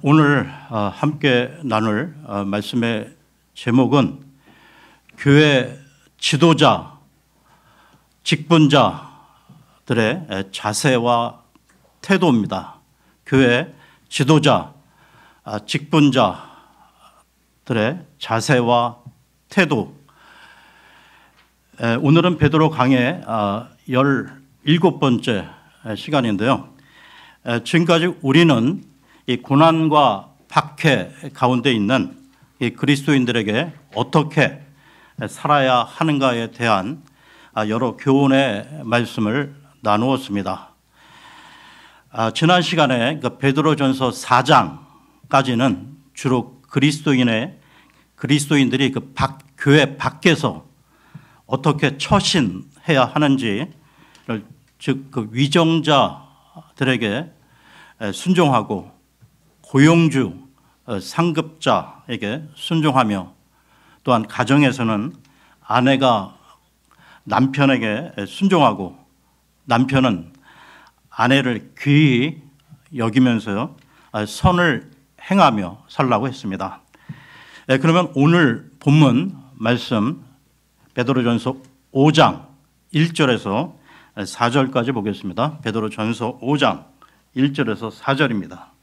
오늘 함께 나눌 말씀의 제목은 교회 지도자, 직분자들의 자세와 태도입니다. 교회 지도자, 직분자들의 자세와 태도. 오늘은 베드로 강의 17번째 시간인데요. 지금까지 우리는 이 고난과 박해 가운데 있는 이 그리스도인들에게 어떻게 살아야 하는가에 대한 여러 교훈의 말씀을 나누었습니다. 지난 시간에 베드로전서 4장까지는 주로 그리스도인들이 교회 밖에서 어떻게 처신해야 하는지를, 즉 위정자들에게 순종하고 고용주, 상급자에게 순종하며, 또한 가정에서는 아내가 남편에게 순종하고 남편은 아내를 귀히 여기면서 선을 행하며 살라고 했습니다. 그러면 오늘 본문 말씀 베드로전서 5장 1절에서 4절까지 보겠습니다. 베드로전서 5장 1절에서 4절입니다.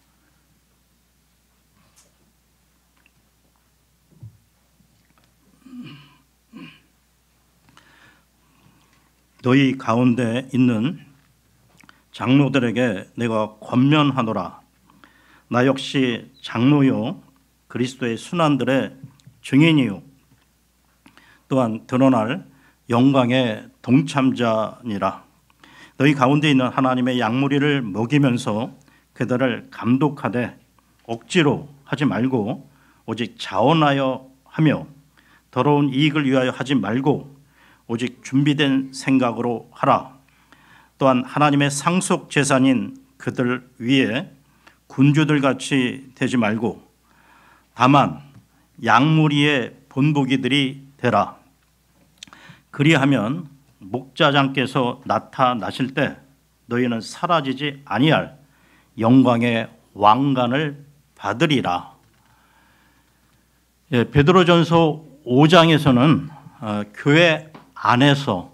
너희 가운데 있는 장로들에게 내가 권면하노라. 나 역시 장로요 그리스도의 순환들의 증인이요 또한 드러날 영광의 동참자니라. 너희 가운데 있는 하나님의 양무리를 먹이면서 그들을 감독하되 억지로 하지 말고 오직 자원하여 하며 더러운 이익을 위하여 하지 말고 오직 준비된 생각으로 하라. 또한 하나님의 상속 재산인 그들 위에 군주들같이 되지 말고 다만 양무리의 본보기들이 되라. 그리하면 목자장께서 나타나실 때 너희는 사라지지 아니할 영광의 왕관을 받으리라. 베드로전서 5장에서는 교회 안에서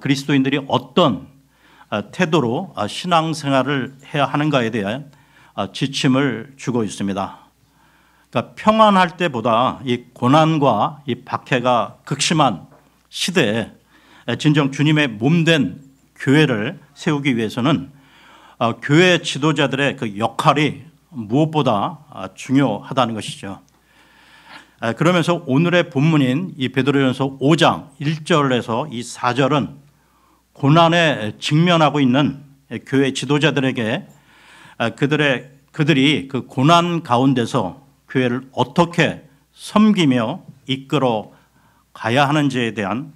그리스도인들이 어떤 태도로 신앙생활을 해야 하는가에 대한 지침을 주고 있습니다. 그러니까 평안할 때보다 이 고난과 이 박해가 극심한 시대에 진정 주님의 몸된 교회를 세우기 위해서는 교회 지도자들의 그 역할이 무엇보다 중요하다는 것이죠. 그러면서 오늘의 본문인 이 베드로전서 5장 1절에서 이 4절은 고난에 직면하고 있는 교회 지도자들에게 그들이 그 고난 가운데서 교회를 어떻게 섬기며 이끌어 가야 하는지에 대한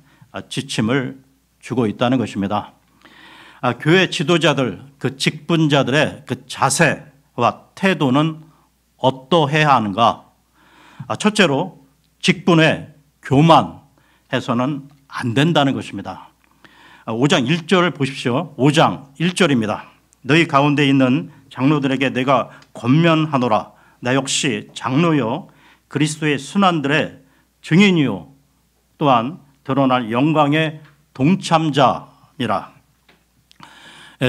지침을 주고 있다는 것입니다. 교회 지도자들, 그 직분자들의 그 자세와 태도는 어떠해야 하는가? 첫째로 직분에 교만해서는 안 된다는 것입니다. 5장 1절 보십시오. 5장 1절입니다. 너희 가운데 있는 장로들에게 내가 권면하노라. 나 역시 장로요 그리스도의 순환들의 증인이요 또한 드러날 영광의 동참자니라.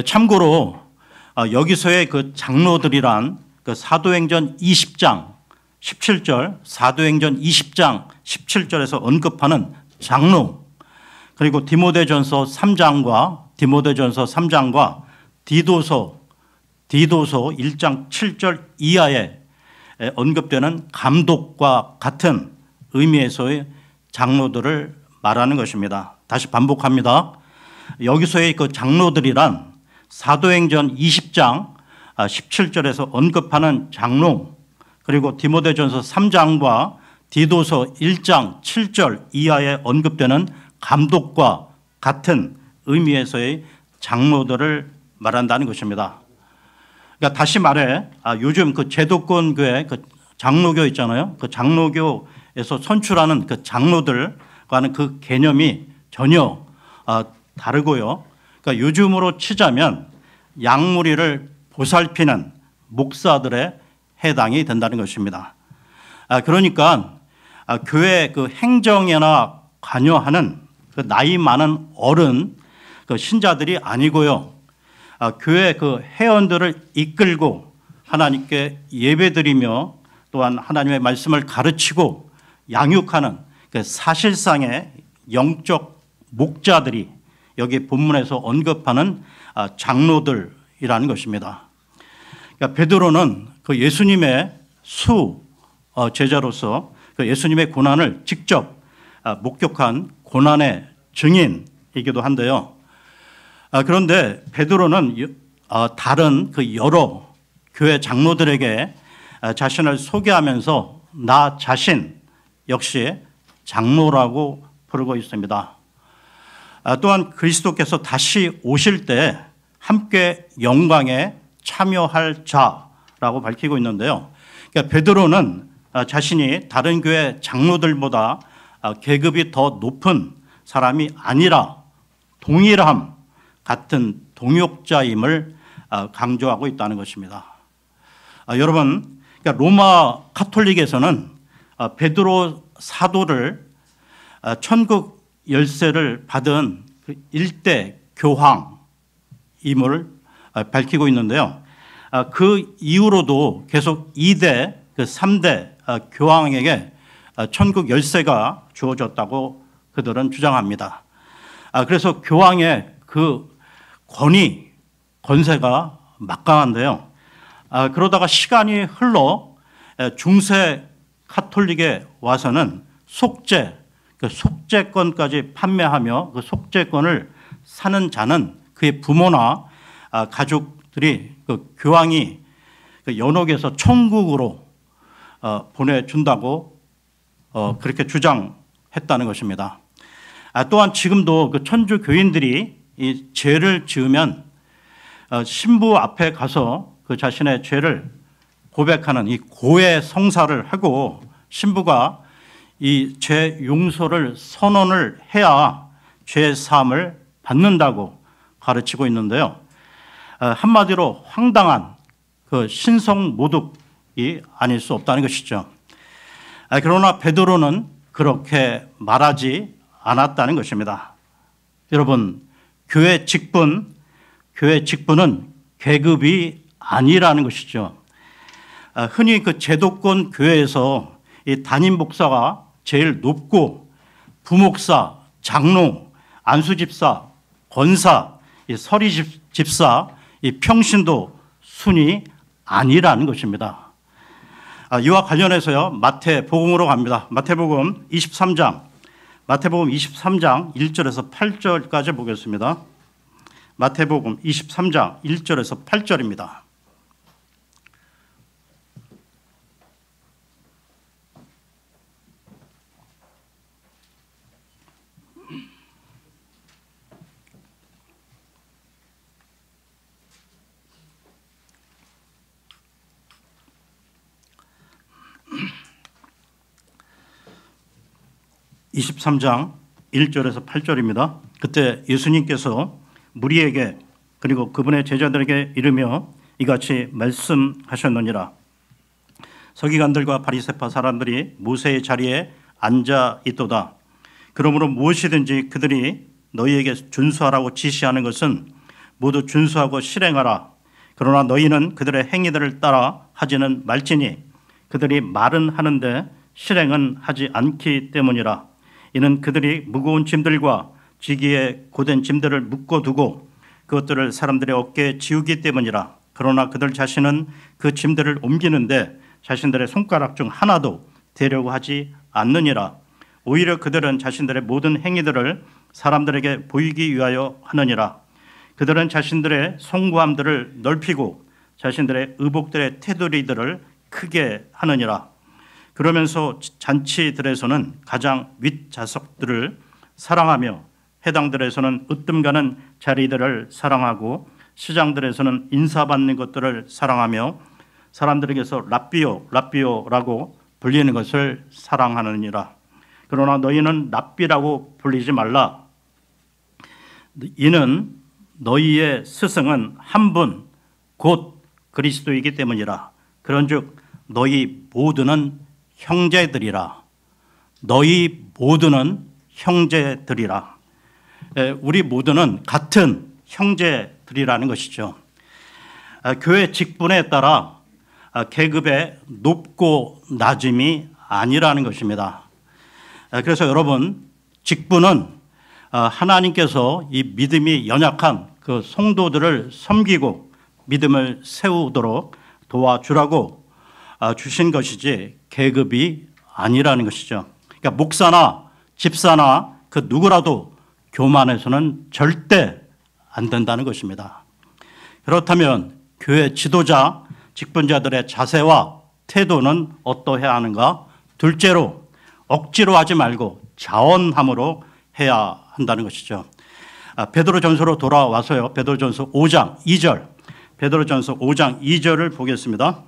참고로 여기서의 그 장로들이란 그 사도행전 20장 17절, 사도행전 20장 17절에서 언급하는 장로, 그리고 디모데전서 3장과 디도서 1장 7절 이하에 언급되는 감독과 같은 의미에서의 장로들을 말하는 것입니다. 다시 반복합니다. 여기서의 그 장로들이란 사도행전 20장 17절에서 언급하는 장로, 그리고 디모데전서 3장과 디도서 1장 7절 이하에 언급되는 감독과 같은 의미에서의 장로들을 말한다는 것입니다. 그러니까 다시 말해 요즘 그 제도권 교회 그 장로교 있잖아요. 그 장로교에서 선출하는 그 장로들과는 그 개념이 전혀 다르고요. 그러니까 요즘으로 치자면 양무리를 보살피는 목사들에 해당이 된다는 것입니다. 그러니까 교회 그 행정에나 관여하는 그 나이 많은 어른 그 신자들이 아니고요. 교회 그 회원들을 이끌고 하나님께 예배드리며 또한 하나님의 말씀을 가르치고 양육하는 그 사실상의 영적 목자들이 여기 본문에서 언급하는 장로들이라는 것입니다. 그러니까 베드로는 그 예수님의 제자로서 그 예수님의 고난을 직접 목격한 고난의 증인이기도 한데요. 그런데 베드로는 다른 그 여러 교회 장로들에게 자신을 소개하면서 나 자신 역시 장로라고 부르고 있습니다. 또한 그리스도께서 다시 오실 때 함께 영광에 참여할 자라고 밝히고 있는데요. 그러니까 베드로는 자신이 다른 교회 장로들보다 계급이 더 높은 사람이 아니라 동일함, 같은 동역자임을 강조하고 있다는 것입니다. 여러분, 그러니까 로마 카톨릭에서는 베드로 사도를 천국 열쇠를 받은 그 일대 교황임을 밝히고 있는데요. 그 이후로도 계속 2대, 그 3대 교황에게 천국 열쇠가 주어졌다고 그들은 주장합니다. 그래서 교황의 그 권세가 막강한데요. 그러다가 시간이 흘러 중세 카톨릭에 와서는 그 속죄권까지 판매하며 그 속죄권을 사는 자는 그의 부모나 가족들이 그 교황이 그 연옥에서 천국으로 보내준다고 그렇게 주장했다는 것입니다. 또한 지금도 그 천주 교인들이 이 죄를 지으면 신부 앞에 가서 그 자신의 죄를 고백하는 이 고해 성사를 하고 신부가 이 죄 용서를 선언을 해야 죄 사함을 받는다고 가르치고 있는데요. 한마디로 황당한 그 신성 모독이 아닐 수 없다는 것이죠. 그러나 베드로는 그렇게 말하지 않았다는 것입니다. 여러분, 교회 직분은 계급이 아니라는 것이죠. 흔히 그 제도권 교회에서 이 담임 목사가 제일 높고 부목사, 장로, 안수집사, 권사, 이 서리집사, 이 평신도 순이 아니라는 것입니다. 이와 관련해서요, 마태복음으로 갑니다. 마태복음 23장 1절에서 8절까지 보겠습니다. 마태복음 23장 1절에서 8절입니다. (23장) 1절에서 8절입니다. 그때 예수님께서 무리에게 그리고 그분의 제자들에게 이르며 이같이 말씀하셨느니라. 서기관들과 바리새파 사람들이 모세의 자리에 앉아 있도다. 그러므로 무엇이든지 그들이 너희에게 준수하라고 지시하는 것은 모두 준수하고 실행하라. 그러나 너희는 그들의 행위들을 따라 하지는 말지니 그들이 말은 하는데 실행은 하지 않기 때문이라. 이는 그들이 무거운 짐들과 지기에 고된 짐들을 묶어두고 그것들을 사람들의 어깨에 지우기 때문이라. 그러나 그들 자신은 그 짐들을 옮기는데 자신들의 손가락 중 하나도 대려고 하지 않느니라. 오히려 그들은 자신들의 모든 행위들을 사람들에게 보이기 위하여 하느니라. 그들은 자신들의 송구함들을 넓히고 자신들의 의복들의 테두리들을 크게 하느니라. 그러면서 잔치들에서는 가장 윗좌석들을 사랑하며 회당들에서는 으뜸가는 자리들을 사랑하고 시장들에서는 인사받는 것들을 사랑하며 사람들에게서 랍비오라고 불리는 것을 사랑하느니라. 그러나 너희는 랍비라고 불리지 말라. 이는 너희의 스승은 한 분 곧 그리스도이기 때문이라. 그런즉 너희 모두는 형제들이라. 너희 모두는 형제들이라. 우리 모두는 같은 형제들이라는 것이죠. 교회 직분에 따라 계급의 높고 낮음이 아니라는 것입니다. 그래서 여러분, 직분은 하나님께서 이 믿음이 연약한 그 성도들을 섬기고 믿음을 세우도록 도와주라고 주신 것이지 계급이 아니라는 것이죠. 그러니까 목사나 집사나 그 누구라도 교만해서는 절대 안 된다는 것입니다. 그렇다면 교회 지도자, 직분자들의 자세와 태도는 어떠해야 하는가? 둘째로, 억지로 하지 말고 자원함으로 해야 한다는 것이죠. 베드로전서로 돌아와서요. 베드로전서 5장 2절. 베드로전서 5장 2절을 보겠습니다.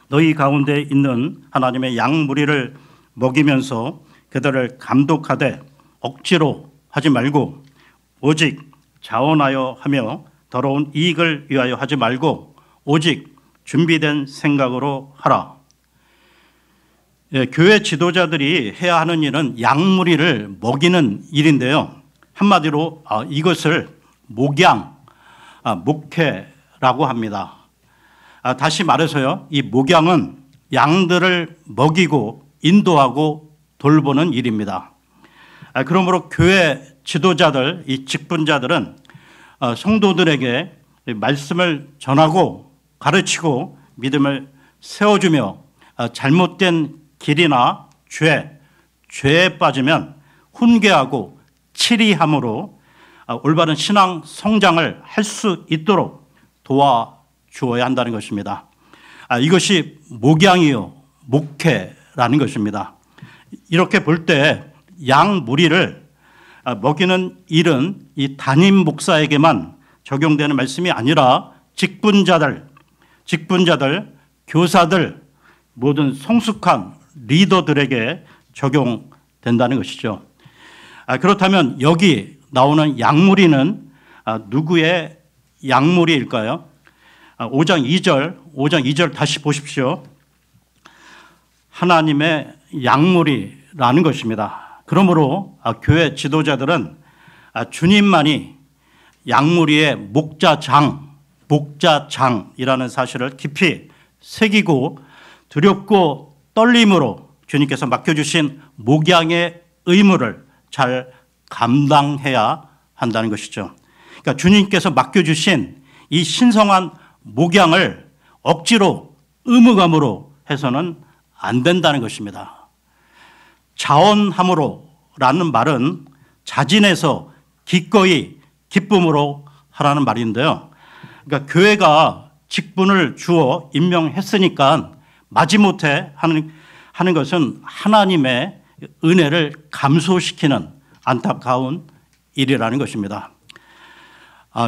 너희 가운데 있는 하나님의 양 무리를 먹이면서 그들을 감독하되 억지로 하지 말고 오직 자원하여 하며 더러운 이익을 위하여 하지 말고 오직 준비된 생각으로 하라. 교회 지도자들이 해야 하는 일은 양무리를 먹이는 일인데요. 한마디로 이것을 목양, 목회라고 합니다. 다시 말해서요, 이 목양은 양들을 먹이고 인도하고 돌보는 일입니다. 그러므로 교회 지도자들, 이 직분자들은 성도들에게 말씀을 전하고 가르치고 믿음을 세워주며 잘못된 길이나 죄에 빠지면 훈계하고 치리함으로 올바른 신앙 성장을 할 수 있도록 도와주어야 한다는 것입니다. 이것이 목양이요 목회라는 것입니다. 이렇게 볼 때 양 무리를 먹이는 일은 이 담임 목사에게만 적용되는 말씀이 아니라 직분자들, 교사들, 모든 성숙한 리더들에게 적용된다는 것이죠. 그렇다면 여기 나오는 양무리는 누구의 양무리일까요? 5장 2절 다시 보십시오. 하나님의 양무리라는 것입니다. 그러므로 교회 지도자들은 주님만이 양무리의 목자장이라는 사실을 깊이 새기고 두렵고 떨림으로 주님께서 맡겨주신 목양의 의무를 잘 감당해야 한다는 것이죠. 그러니까 주님께서 맡겨주신 이 신성한 목양을 억지로 의무감으로 해서는 안 된다는 것입니다. 자원함으로라는 말은 자진해서 기꺼이 기쁨으로 하라는 말인데요. 그러니까 교회가 직분을 주어 임명했으니까 마지못해 하는 것은 하나님의 은혜를 감소시키는 안타까운 일이라는 것입니다.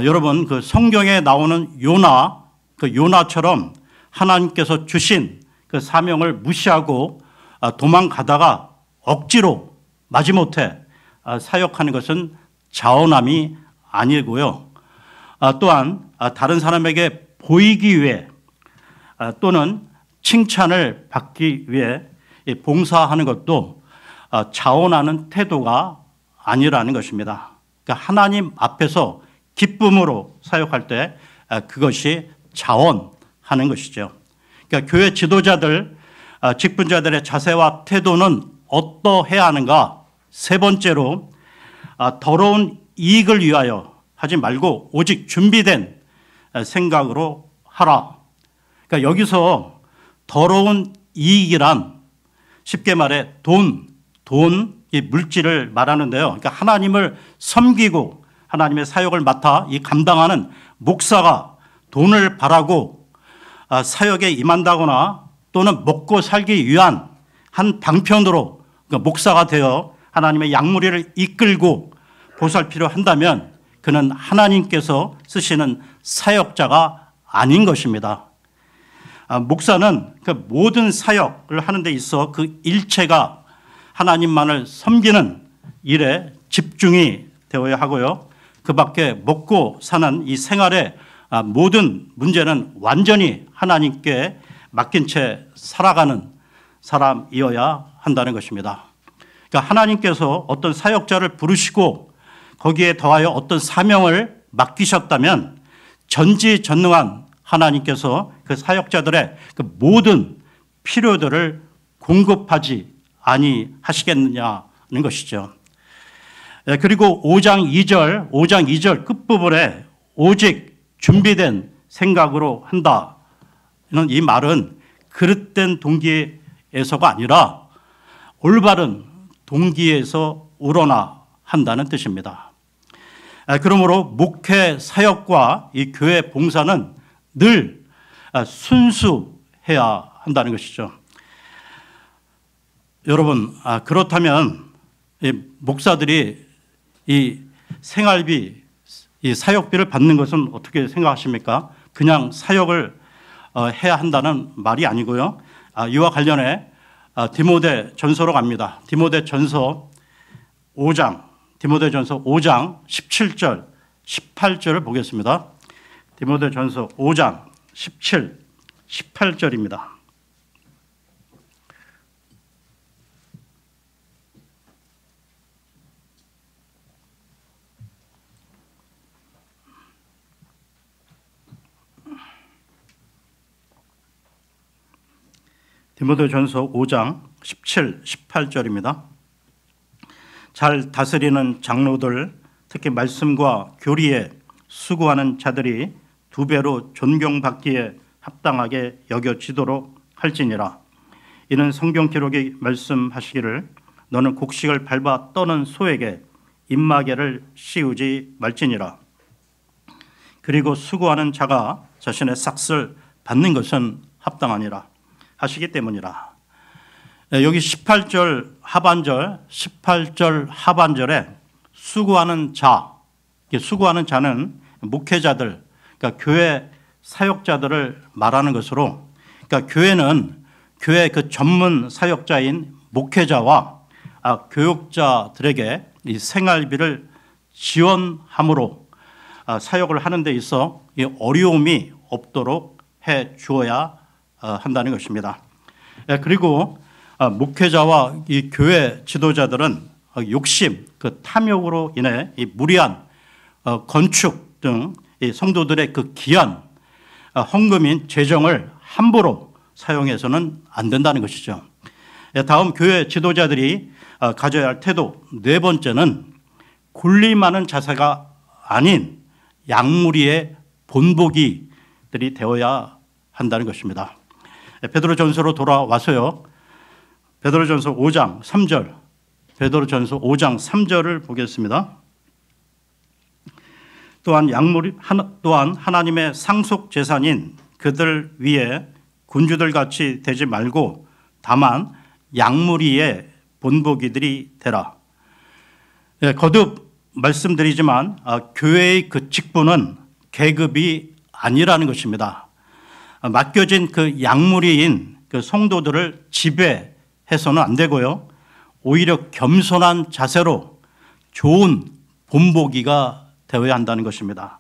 여러분, 그 성경에 나오는 요나, 그 요나처럼 하나님께서 주신 그 사명을 무시하고 도망가다가 억지로 마지못해 사역하는 것은 자원함이 아니고요. 또한 다른 사람에게 보이기 위해 또는 칭찬을 받기 위해 봉사하는 것도 자원하는 태도가 아니라는 것입니다. 그러니까 하나님 앞에서 기쁨으로 사역할 때 그것이 자원하는 것이죠. 그러니까 교회 지도자들, 직분자들의 자세와 태도는 어떠해야 하는가? 세 번째로 더러운 이익을 위하여 하지 말고 오직 준비된 생각으로 하라. 그러니까 여기서 더러운 이익이란 쉽게 말해 이 물질을 말하는데요. 그러니까 하나님을 섬기고 하나님의 사역을 맡아 이 감당하는 목사가 돈을 바라고 사역에 임한다거나 또는 먹고 살기 위한 한 방편으로 그러니까 목사가 되어 하나님의 양무리를 이끌고 보살피려 한다면 그는 하나님께서 쓰시는 사역자가 아닌 것입니다. 목사는 그 모든 사역을 하는 데 있어 그 일체가 하나님만을 섬기는 일에 집중이 되어야 하고요. 그 밖에 먹고 사는 이 생활의 모든 문제는 완전히 하나님께 맡긴 채 살아가는 사람이어야 한다는 것입니다. 그러니까 하나님께서 어떤 사역자를 부르시고 거기에 더하여 어떤 사명을 맡기셨다면 전지전능한 하나님께서 그 사역자들의 그 모든 필요들을 공급하지 아니하시겠느냐는 것이죠. 그리고 5장 2절 끝부분에 오직 준비된 생각으로 한다는 이 말은 그릇된 동기에서가 아니라 올바른 동기에서 우러나 한다는 뜻입니다. 그러므로 목회 사역과 이 교회 봉사는 늘 순수해야 한다는 것이죠. 여러분, 그렇다면 이 목사들이 이 생활비, 이 사역비를 받는 것은 어떻게 생각하십니까? 그냥 사역을 해야 한다는 말이 아니고요. 이와 관련해 디모데 전서로 갑니다. 디모데 전서 5장 17절, 18절을 보겠습니다. 디모데 전서 5장 17, 18절입니다. 디모데전서 5장 17, 18절입니다. 잘 다스리는 장로들, 특히 말씀과 교리에 수고하는 자들이 두 배로 존경받기에 합당하게 여겨지도록 할지니라. 이는 성경 기록이 말씀하시기를 너는 곡식을 밟아 떠는 소에게 입마개를 씌우지 말지니라. 그리고 수고하는 자가 자신의 삭슬 받는 것은 합당하니라 하시기 때문이라. 여기 18절 하반절에 수고하는 자는 목회자들, 그러니까 교회 사역자들을 말하는 것으로, 그러니까 교회는 교회 그 전문 사역자인 목회자와 교육자들에게 이 생활비를 지원함으로 사역을 하는 데 있어 어려움이 없도록 해 주어야 한다는 것입니다. 그리고 목회자와 이 교회 지도자들은 욕심, 그 탐욕으로 인해 이 무리한 건축 등 이 성도들의 그 귀한 헌금인 재정을 함부로 사용해서는 안 된다는 것이죠. 다음 교회 지도자들이 가져야 할 태도 네 번째는 군림하는 자세가 아닌 양무리의 본보기들이 되어야 한다는 것입니다. 베드로전서로 돌아와서요. 베드로전서 5장 3절, 베드로전서 5장 3절을 보겠습니다. 또한 하나님의 상속 재산인 그들 위에 군주들 같이 되지 말고 다만 양무리의 본보기들이 되라. 거듭 말씀드리지만 교회의 그 직분은 계급이 아니라는 것입니다. 맡겨진 그 양무리인 그 성도들을 지배해서는 안 되고요. 오히려 겸손한 자세로 좋은 본보기가 되어야 한다는 것입니다.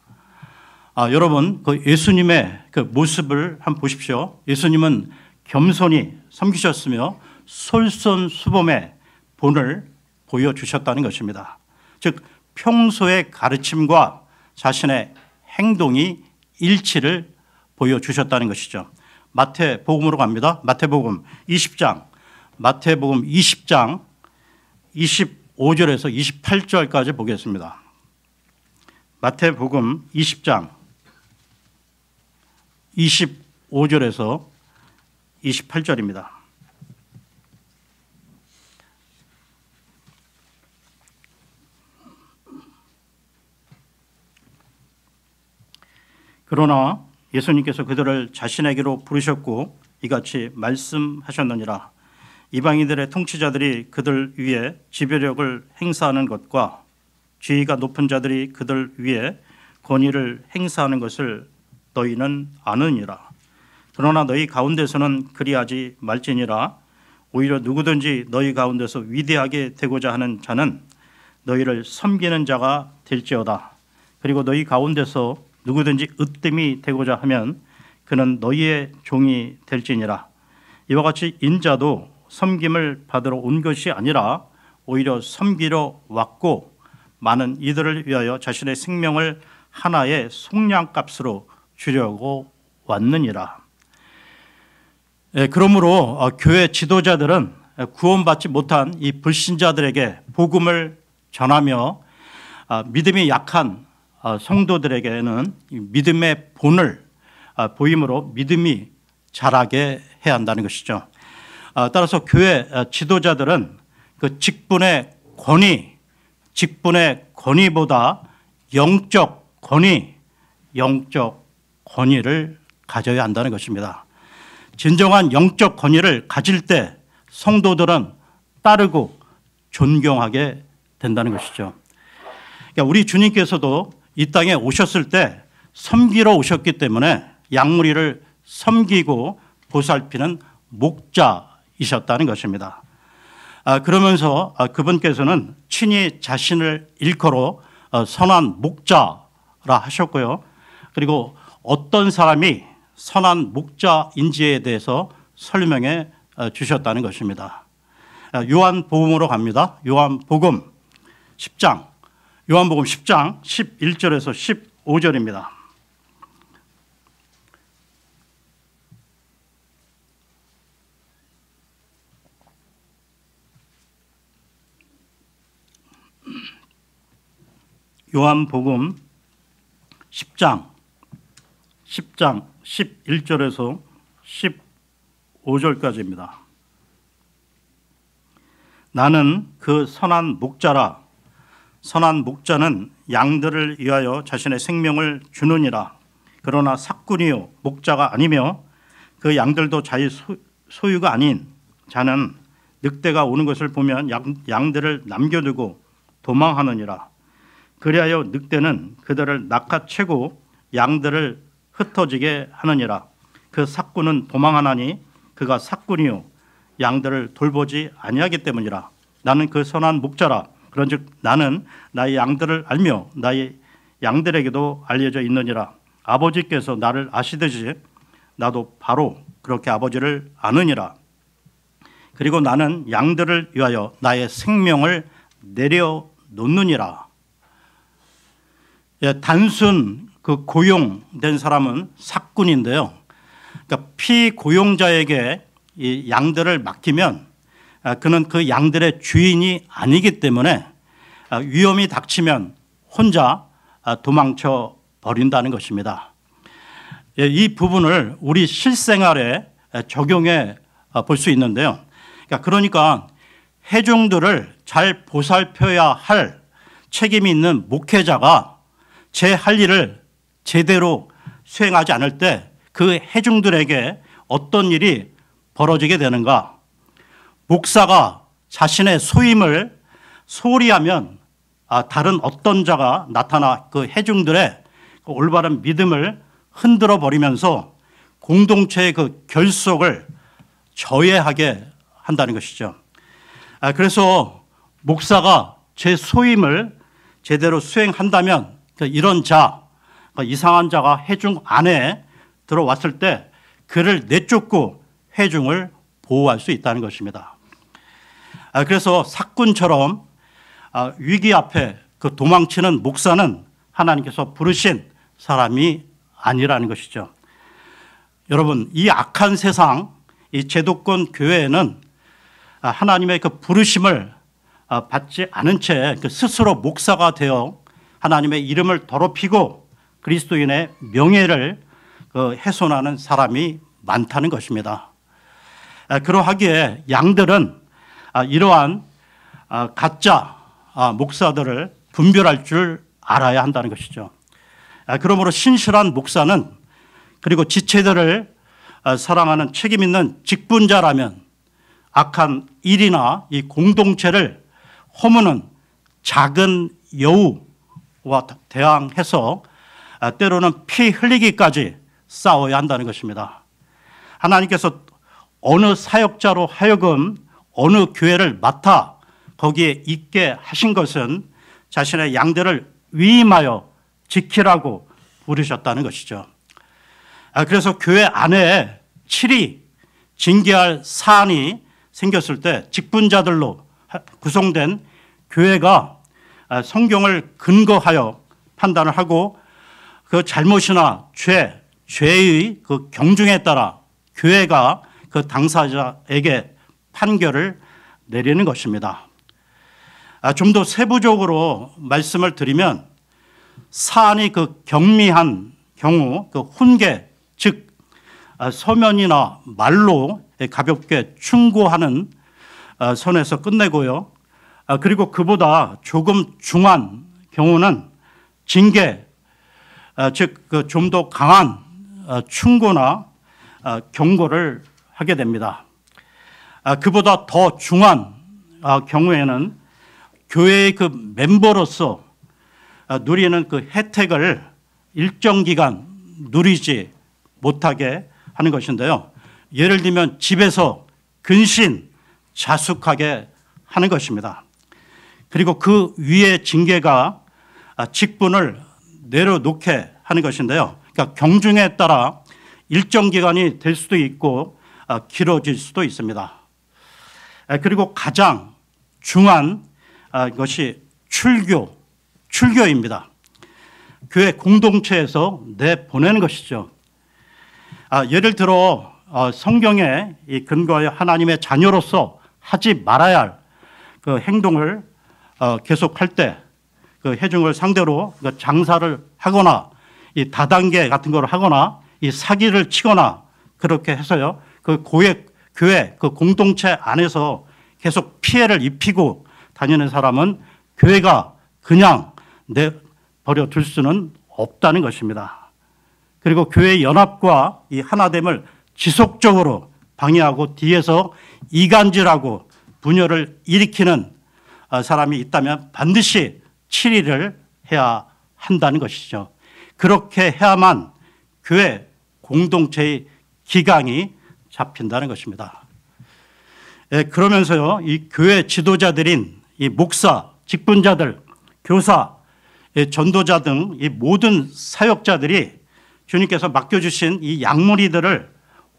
여러분, 그 예수님의 그 모습을 한번 보십시오. 예수님은 겸손히 섬기셨으며 솔선수범의 본을 보여주셨다는 것입니다. 즉 평소의 가르침과 자신의 행동이 일치를 보여주셨다는 것이죠. 마태복음으로 갑니다. 마태복음 20장 25절에서 28절까지 보겠습니다. 마태복음 20장 25절에서 28절입니다. 그러나 예수님께서 그들을 자신에게로 부르셨고 이같이 말씀하셨느니라. 이방인들의 통치자들이 그들 위에 지배력을 행사하는 것과 지위가 높은 자들이 그들 위에 권위를 행사하는 것을 너희는 아느니라. 그러나 너희 가운데서는 그리하지 말지니라. 오히려 누구든지 너희 가운데서 위대하게 되고자 하는 자는 너희를 섬기는 자가 될지어다. 그리고 너희 가운데서 누구든지 으뜸이 되고자 하면 그는 너희의 종이 될지니라. 이와 같이 인자도 섬김을 받으러 온 것이 아니라 오히려 섬기러 왔고 많은 이들을 위하여 자신의 생명을 하나의 속량값으로 주려고 왔느니라. 그러므로 교회 지도자들은 구원받지 못한 이 불신자들에게 복음을 전하며 믿음이 약한 성도들에게는 믿음의 본을 보임으로 믿음이 자라게 해야 한다는 것이죠. 따라서 교회 지도자들은 그 직분의 권위보다 영적 권위를 가져야 한다는 것입니다. 진정한 영적 권위를 가질 때 성도들은 따르고 존경하게 된다는 것이죠. 그러니까 우리 주님께서도 이 땅에 오셨을 때 섬기러 오셨기 때문에 양무리를 섬기고 보살피는 목자이셨다는 것입니다. 그러면서 그분께서는 친히 자신을 일컬어 선한 목자라 하셨고요. 그리고 어떤 사람이 선한 목자인지에 대해서 설명해 주셨다는 것입니다. 요한복음으로 갑니다. 요한복음 10장 11절에서 15절입니다. 요한복음 10장 11절에서 15절까지입니다. 나는 그 선한 목자라. 선한 목자는 양들을 위하여 자신의 생명을 주느니라. 그러나 삭군이요 목자가 아니며 그 양들도 자기 소유가 아닌 자는 늑대가 오는 것을 보면 양들을 남겨두고 도망하느니라. 그리하여 늑대는 그들을 낚아채고 양들을 흩어지게 하느니라. 그 삭군은 도망하나니 그가 삭군이요 양들을 돌보지 아니하기 때문이라. 나는 그 선한 목자라. 그런즉 나는 나의 양들을 알며 나의 양들에게도 알려져 있느니라. 아버지께서 나를 아시듯이 나도 바로 그렇게 아버지를 아느니라. 그리고 나는 양들을 위하여 나의 생명을 내려놓느니라. 단순 그 고용된 사람은 삭군인데요. 그러니까 피고용자에게 이 양들을 맡기면 그는 그 양들의 주인이 아니기 때문에 위험이 닥치면 혼자 도망쳐 버린다는 것입니다. 이 부분을 우리 실생활에 적용해 볼 수 있는데요. 그러니까 회중들을 잘 보살펴야 할 책임이 있는 목회자가 제 할 일을 제대로 수행하지 않을 때 그 회중들에게 어떤 일이 벌어지게 되는가? 목사가 자신의 소임을 소홀히 하면 다른 어떤 자가 나타나 그 회중들의 그 올바른 믿음을 흔들어 버리면서 공동체의 그 결속을 저해하게 한다는 것이죠. 그래서 목사가 제 소임을 제대로 수행한다면 이런 자, 이상한 자가 회중 안에 들어왔을 때 그를 내쫓고 회중을 보호할 수 있다는 것입니다. 그래서 삭군처럼 위기 앞에 그 도망치는 목사는 하나님께서 부르신 사람이 아니라는 것이죠. 여러분, 이 악한 세상, 이 제도권 교회에는 하나님의 그 부르심을 받지 않은 채 스스로 목사가 되어 하나님의 이름을 더럽히고 그리스도인의 명예를 훼손하는 사람이 많다는 것입니다. 그러하기에 양들은 이러한 가짜 목사들을 분별할 줄 알아야 한다는 것이죠. 그러므로 신실한 목사는 그리고 지체들을 사랑하는 책임 있는 직분자라면 악한 일이나 이 공동체를 허무는 작은 여우와 대항해서 때로는 피 흘리기까지 싸워야 한다는 것입니다. 하나님께서 어느 사역자로 하여금 어느 교회를 맡아 거기에 있게 하신 것은 자신의 양들을 위임하여 지키라고 부르셨다는 것이죠. 그래서 교회 안에 칠이 징계할 사안이 생겼을 때 직분자들로 구성된 교회가 성경을 근거하여 판단을 하고 그 잘못이나 죄의 그 경중에 따라 교회가 그 당사자에게 판결을 내리는 것입니다. 좀 더 세부적으로 말씀을 드리면 사안이 그 경미한 경우 그 훈계, 즉 서면이나 말로 가볍게 충고하는 선에서 끝내고요. 그리고 그보다 조금 중한 경우는 징계, 즉 좀 더 강한 충고나 경고를 하게 됩니다. 그보다 더 중한 경우에는 교회의 그 멤버로서 누리는 그 혜택을 일정 기간 누리지 못하게 하는 것인데요. 예를 들면 집에서 근신 자숙하게 하는 것입니다. 그리고 그 위의 징계가 직분을 내려놓게 하는 것인데요. 그러니까 경중에 따라 일정 기간이 될 수도 있고 길어질 수도 있습니다. 그리고 가장 중한 것이 출교입니다. 교회 공동체에서 내보내는 것이죠. 예를 들어 성경에 근거하여 하나님의 자녀로서 하지 말아야 할 그 행동을 계속할 때 그 회중을 상대로 장사를 하거나 이 다단계 같은 걸 하거나 이 사기를 치거나 그렇게 해서요. 그 교회 그 공동체 안에서 계속 피해를 입히고 다니는 사람은 교회가 그냥 내버려 둘 수는 없다는 것입니다. 그리고 교회 연합과 이 하나됨을 지속적으로 방해하고 뒤에서 이간질하고 분열을 일으키는 사람이 있다면 반드시 치리를 해야 한다는 것이죠. 그렇게 해야만 교회 공동체의 기강이 잡힌다는 것입니다. 그러면서요, 이 교회 지도자들인 이 목사, 직분자들, 교사, 전도자 등 이 모든 사역자들이 주님께서 맡겨주신 이 양무리들을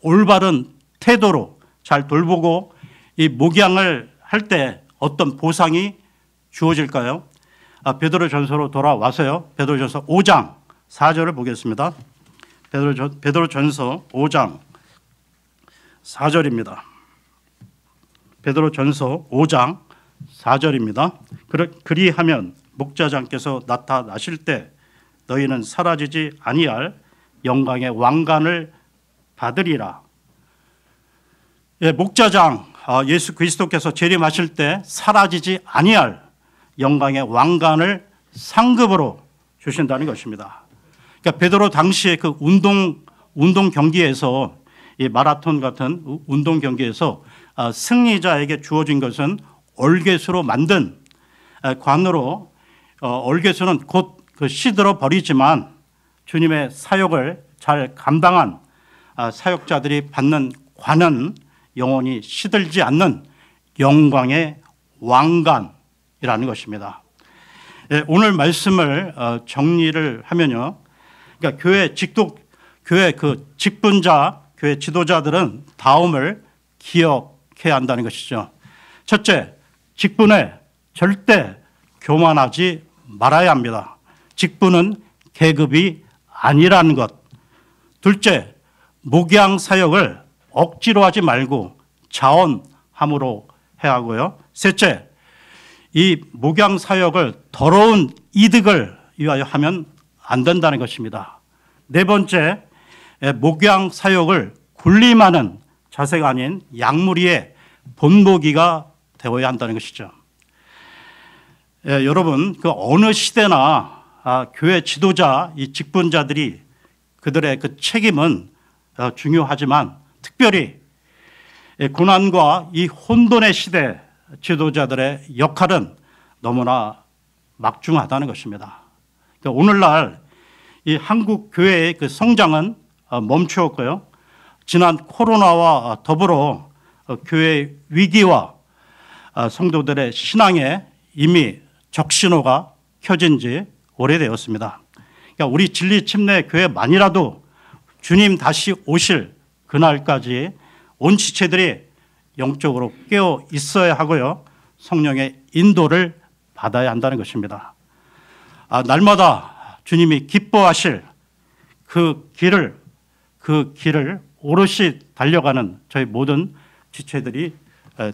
올바른 태도로 잘 돌보고 이 목양을 할 때 어떤 보상이 주어질까요? 베드로전서로 돌아와서요. 베드로전서 5장 4절을 보겠습니다. 베드로전서 5장 4절입니다. 베드로전서 5장 4절입니다. 그리하면 목자장께서 나타나실 때 너희는 사라지지 아니할 영광의 왕관을 받으리라. 목자장 예수 그리스도께서 재림하실 때 사라지지 아니할 영광의 왕관을 상급으로 주신다는 것입니다. 그러니까 베드로 당시에 그 운동 경기에서 이 마라톤 같은 운동 경기에서 승리자에게 주어진 것은 얼개수로 만든 관으로 얼개수는 곧 그 시들어 버리지만 주님의 사역을 잘 감당한 사역자들이 받는 관은 영원히 시들지 않는 영광의 왕관이라는 것입니다. 오늘 말씀을 정리를 하면요, 그러니까 교회 그 직분자, 교회 지도자들은 다음을 기억해야 한다는 것이죠. 첫째, 직분에 절대 교만하지 말아야 합니다. 직분은 계급이 아니라는 것. 둘째, 목양 사역을 억지로 하지 말고 자원함으로 해야 하고요. 셋째, 이 목양 사역을 더러운 이득을 위하여 하면 안 된다는 것입니다. 네 번째, 목양 사역을 군림하는 자세가 아닌 양무리의 본보기가 되어야 한다는 것이죠. 여러분, 그 어느 시대나 교회 지도자, 이 직분자들이 그들의 그 책임은 중요하지만 특별히 고난과 이 혼돈의 시대 지도자들의 역할은 너무나 막중하다는 것입니다. 그러니까 오늘날 이 한국 교회의 그 성장은 멈추었고요. 지난 코로나와 더불어 교회 위기와 성도들의 신앙에 이미 적신호가 켜진 지 오래되었습니다. 그러니까 우리 진리 침례 교회만이라도 주님 다시 오실 그날까지 온 지체들이 영적으로 깨어 있어야 하고요. 성령의 인도를 받아야 한다는 것입니다. 날마다 주님이 기뻐하실 그 길을 오롯이 달려가는 저희 모든 지체들이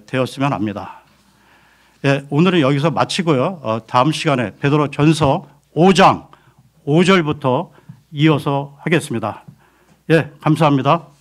되었으면 합니다. 오늘은 여기서 마치고요. 다음 시간에 베드로전서 5장 5절부터 이어서 하겠습니다. 감사합니다.